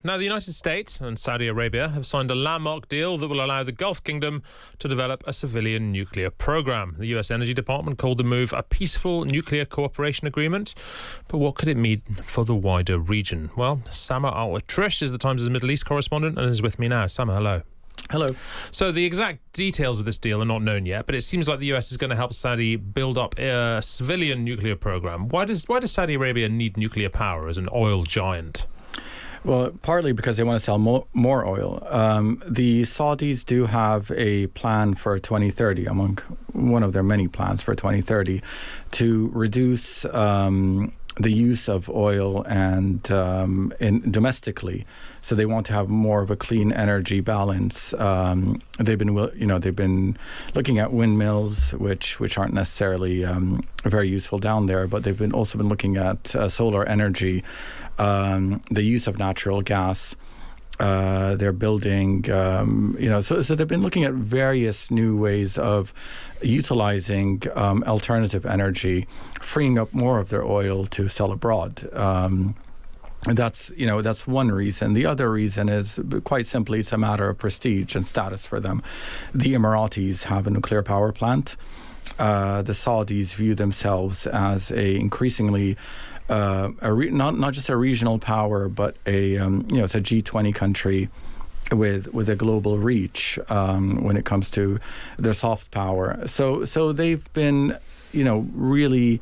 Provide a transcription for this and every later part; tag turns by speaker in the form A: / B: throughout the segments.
A: Now, the United States and Saudi Arabia have signed a landmark deal that will allow the Gulf Kingdom to develop a civilian nuclear program. The US Energy Department called the move a peaceful nuclear cooperation agreement. But what could it mean for the wider region? Well, Samer Al-Atrush is the Times' Middle East correspondent and is with me now. Samer, hello.
B: Hello.
A: So the exact details of this deal are not known yet, but it seems like the US is going to help Saudi build up a civilian nuclear program. Why does Saudi Arabia need nuclear power as an oil giant?
B: Well, partly because they want to sell more oil. The Saudis do have a plan for 2030, among one of their many plans for 2030, to reduce the use of oil and domestically. So they want to have more of a clean energy balance. They've been looking at windmills, which aren't necessarily very useful down there, but they've also been looking at solar energy, the use of natural gas. They're building, so they've been looking at various new ways of utilizing alternative energy, freeing up more of their oil to sell abroad. That's one reason. The other reason is quite simply it's a matter of prestige and status for them. The Emiratis have a nuclear power plant. The Saudis view themselves as a increasingly not just a regional power, but it's a G20 country with a global reach when it comes to their soft power. So they've been really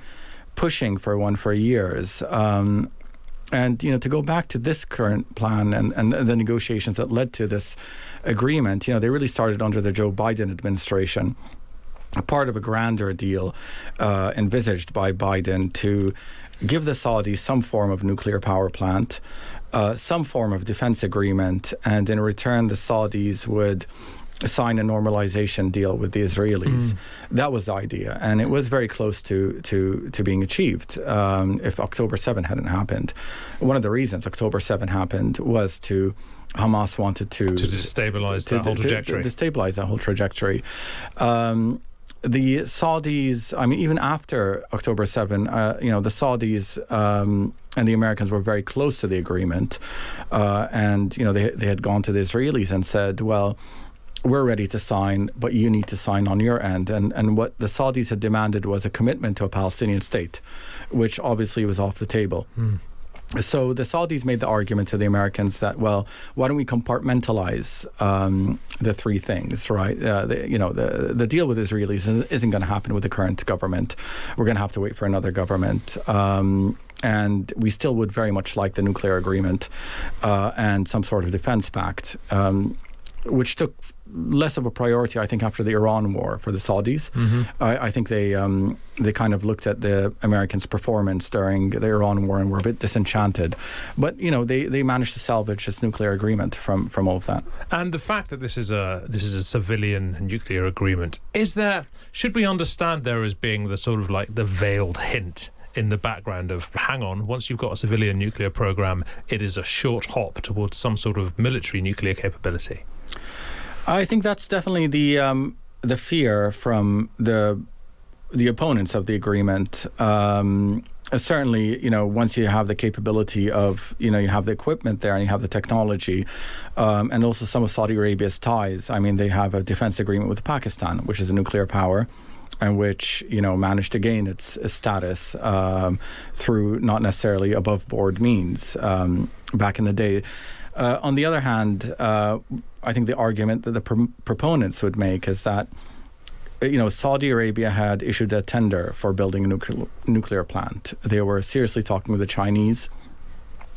B: pushing for one for years. And to go back to this current plan and the negotiations that led to this agreement, they really started under the Joe Biden administration. Part of a grander deal envisaged by Biden to give the Saudis some form of nuclear power plant, some form of defense agreement, and in return the Saudis would sign a normalization deal with the Israelis. That was the idea, and it was very close to being achieved if October 7 hadn't happened. One of the reasons October 7 happened was Hamas wanted to
A: destabilize that whole trajectory.
B: Destabilize that whole trajectory. The Saudis, even after October 7, the Saudis and the Americans were very close to the agreement. And they had gone to the Israelis and said, well, we're ready to sign, but you need to sign on your end. And what the Saudis had demanded was a commitment to a Palestinian state, which obviously was off the table. So the Saudis made the argument to the Americans that, well, why don't we compartmentalize the three things, right? The deal with Israelis isn't going to happen with the current government. We're going to have to wait for another government. And we still would very much like the nuclear agreement and some sort of defense pact, which took less of a priority, I think, after the Iran war for the Saudis. I think they kind of looked at the Americans' performance during the Iran war and were a bit disenchanted. But they managed to salvage this nuclear agreement from all of that.
A: And the fact that this is a civilian nuclear agreement, should we understand there as being the sort of like the veiled hint in the background of, hang on, once you've got a civilian nuclear program, it is a short hop towards some sort of military nuclear capability?
B: I think that's definitely the fear from the opponents of the agreement. Certainly, once you have the capability of, you have the equipment there and you have the technology, and also some of Saudi Arabia's ties. They have a defense agreement with Pakistan, which is a nuclear power, and which, managed to gain its status through not necessarily above board means back in the day. On the other hand, I think the argument that the proponents would make is that, Saudi Arabia had issued a tender for building a nuclear plant. They were seriously talking with the Chinese,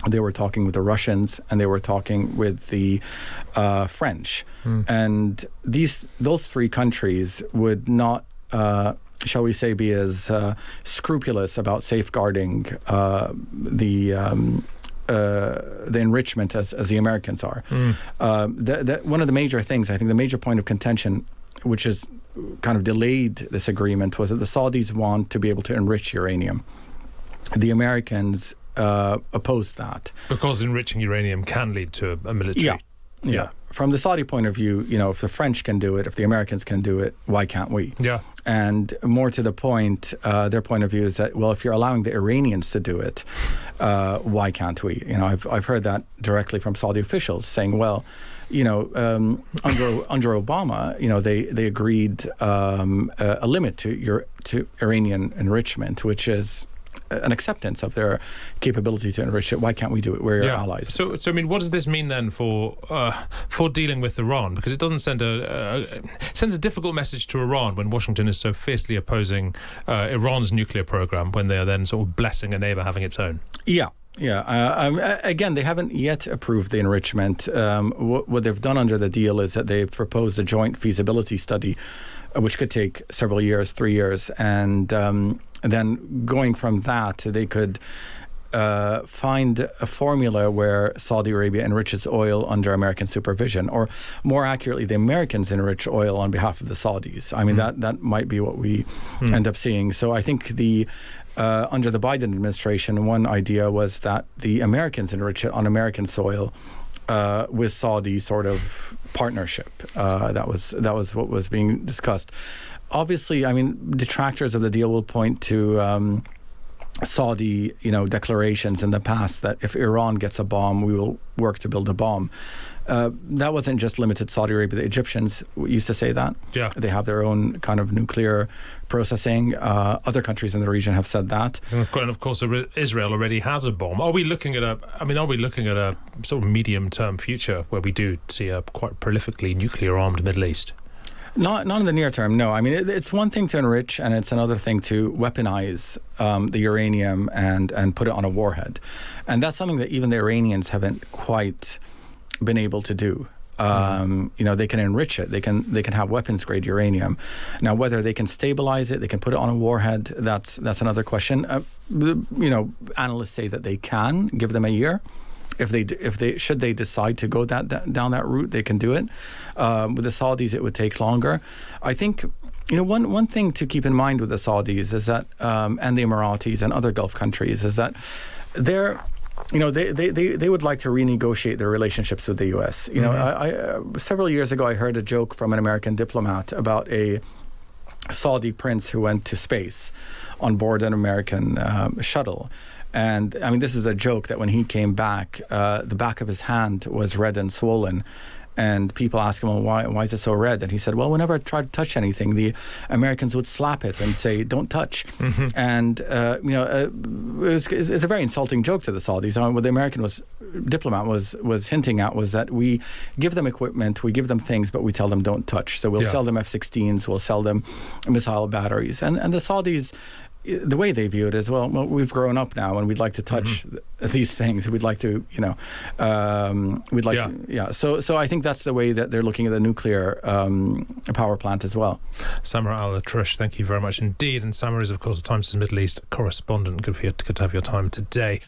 B: they were talking with the Russians, and they were talking with the French. And those three countries would not, shall we say, be as scrupulous about safeguarding the enrichment as the Americans are. One of the major things, I think the major point of contention, which has kind of delayed this agreement, was that the Saudis want to be able to enrich uranium. The Americans opposed that.
A: Because enriching uranium can lead to a military...
B: Yeah, from the Saudi point of view, if the French can do it, if the Americans can do it, why can't we?
A: Yeah.
B: And more to the point, their point of view is that, well, if you're allowing the Iranians to do it, why can't we? I've heard that directly from Saudi officials saying, well, under Obama, they agreed a limit to Iranian enrichment, which is an acceptance of their capability to enrich it. Why can't we do it? We're your allies.
A: So I mean, what does this mean then for dealing with Iran? Because it doesn't send sends a difficult message to Iran when Washington is so fiercely opposing Iran's nuclear program, when they are then sort of blessing a neighbor having its own.
B: Yeah. Again, they haven't yet approved the enrichment. What they've done under the deal is that they've proposed a joint feasibility study, which could take several years, 3 years, and then going from that, they could find a formula where Saudi Arabia enriches oil under American supervision, or more accurately, the Americans enrich oil on behalf of the Saudis. I mean, that might be what we end up seeing. So I think under the Biden administration, one idea was that the Americans enrich it on American soil with Saudi sort of partnership. That was what was being discussed. Obviously, I mean, detractors of the deal will point to Saudi, declarations in the past that if Iran gets a bomb, we will work to build a bomb. That wasn't just limited to Saudi Arabia. The Egyptians used to say that. Yeah. They have their own kind of nuclear processing. Other countries in the region have said that.
A: And of course, Israel already has a bomb. Are we looking at a sort of medium-term future where we do see a quite prolifically nuclear-armed Middle East?
B: Not in the near term, no. I mean, it's one thing to enrich, and it's another thing to weaponize the uranium and put it on a warhead. And that's something that even the Iranians haven't quite been able to do. They can enrich it. They can have weapons-grade uranium. Now, whether they can stabilize it, they can put it on a warhead, that's another question. Analysts say that they can. Give them a year. If they should they decide to go down that route, they can do it. With the Saudis, it would take longer. I think one thing to keep in mind with the Saudis is that, and the Emiratis and other Gulf countries, is that they would like to renegotiate their relationships with the U.S. Several years ago, I heard a joke from an American diplomat about a Saudi prince who went to space on board an American shuttle. And I mean, this is a joke that when he came back, the back of his hand was red and swollen. And people ask him, well, why is it so red? And he said, well, whenever I try to touch anything, the Americans would slap it and say, don't touch. And, it's a very insulting joke to the Saudis. I mean, what the American diplomat was hinting at was that we give them equipment, we give them things, but we tell them don't touch. So we'll sell them F-16s, we'll sell them missile batteries. And the Saudis, the way they view it is, well, we've grown up now and we'd like to touch these things. We'd like to, So I think that's the way that they're looking at the nuclear power plant as well.
A: Samer Al-Atrush, thank you very much indeed. And Samer is, of course, the Times Middle East correspondent. Good to have your time today.